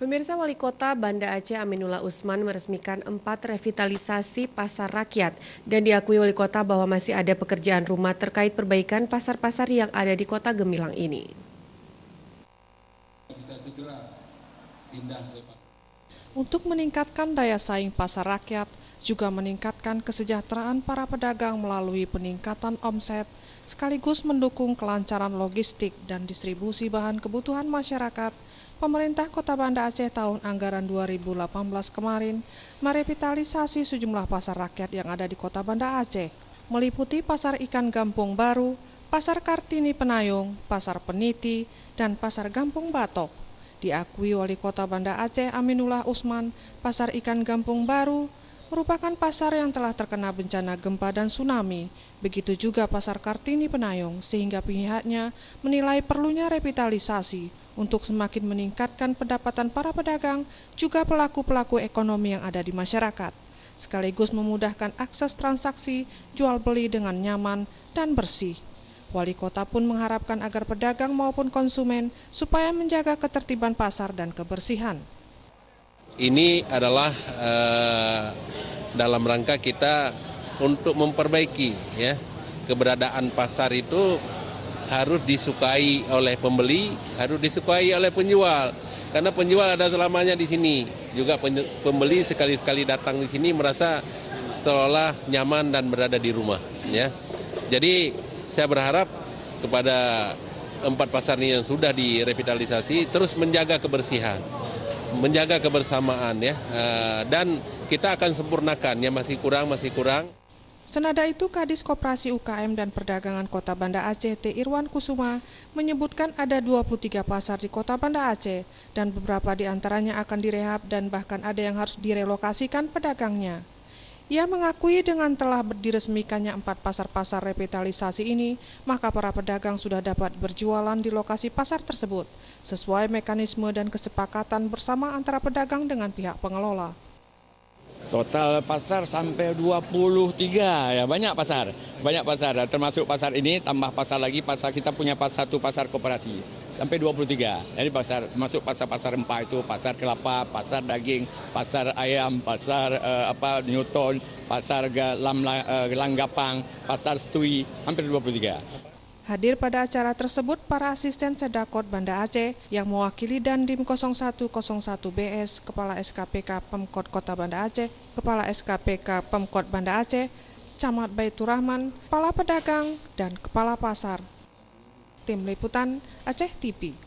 Pemirsa, Wali Kota Banda Aceh Aminullah Usman meresmikan 4 revitalisasi pasar rakyat dan diakui Wali Kota bahwa masih ada pekerjaan rumah terkait perbaikan pasar-pasar yang ada di Kota Gemilang ini. Untuk meningkatkan daya saing pasar rakyat, juga meningkatkan kesejahteraan para pedagang melalui peningkatan omset, sekaligus mendukung kelancaran logistik dan distribusi bahan kebutuhan masyarakat, pemerintah Kota Banda Aceh tahun anggaran 2018 kemarin merevitalisasi sejumlah pasar rakyat yang ada di Kota Banda Aceh, meliputi Pasar Ikan Gampung Baru, Pasar Kartini Penayung, Pasar Peniti, dan Pasar Gampung Batok. Diakui Wali Kota Banda Aceh Aminullah Usman, Pasar Ikan Gampung Baru merupakan pasar yang telah terkena bencana gempa dan tsunami. Begitu juga Pasar Kartini Penayung, sehingga pihaknya menilai perlunya revitalisasi untuk semakin meningkatkan pendapatan para pedagang, juga pelaku-pelaku ekonomi yang ada di masyarakat, sekaligus memudahkan akses transaksi jual beli dengan nyaman dan bersih. Wali Kota pun mengharapkan agar pedagang maupun konsumen supaya menjaga ketertiban pasar dan kebersihan. Ini adalah dalam rangka kita untuk memperbaiki ya, keberadaan pasar itu harus disukai oleh pembeli, harus disukai oleh penjual. Karena penjual ada selamanya di sini. Juga pembeli sekali-sekali datang di sini merasa seolah nyaman dan berada di rumah ya. Jadi saya berharap kepada 4 pasar ini yang sudah direvitalisasi terus menjaga kebersihan, menjaga kebersamaan ya, dan kita akan sempurnakan ya, masih kurang. Senada itu, Kadis Koperasi UKM dan Perdagangan Kota Banda Aceh T. Irwan Kusuma menyebutkan ada 23 pasar di Kota Banda Aceh dan beberapa di antaranya akan direhab dan bahkan ada yang harus direlokasikan pedagangnya. Ia mengakui dengan telah diresmikannya 4 pasar-pasar revitalisasi ini, maka para pedagang sudah dapat berjualan di lokasi pasar tersebut, sesuai mekanisme dan kesepakatan bersama antara pedagang dengan pihak pengelola. Total pasar sampai 23 ya, banyak pasar, termasuk pasar ini tambah pasar lagi, pasar kita punya satu pasar koperasi sampai 23. Jadi pasar termasuk pasar-pasar rempah itu, pasar kelapa, pasar daging, pasar ayam, pasar Newton, pasar Langgapang, pasar Stui, hampir 23. Hadir pada acara tersebut para asisten Sedakot Banda Aceh yang mewakili Dandim 0101 BS, Kepala SKPK Pemkot Kota Banda Aceh, Kepala SKPK Pemkot Banda Aceh, Camat Baitur Rahman, Kepala Pedagang, dan Kepala Pasar. Tim Liputan Aceh TV.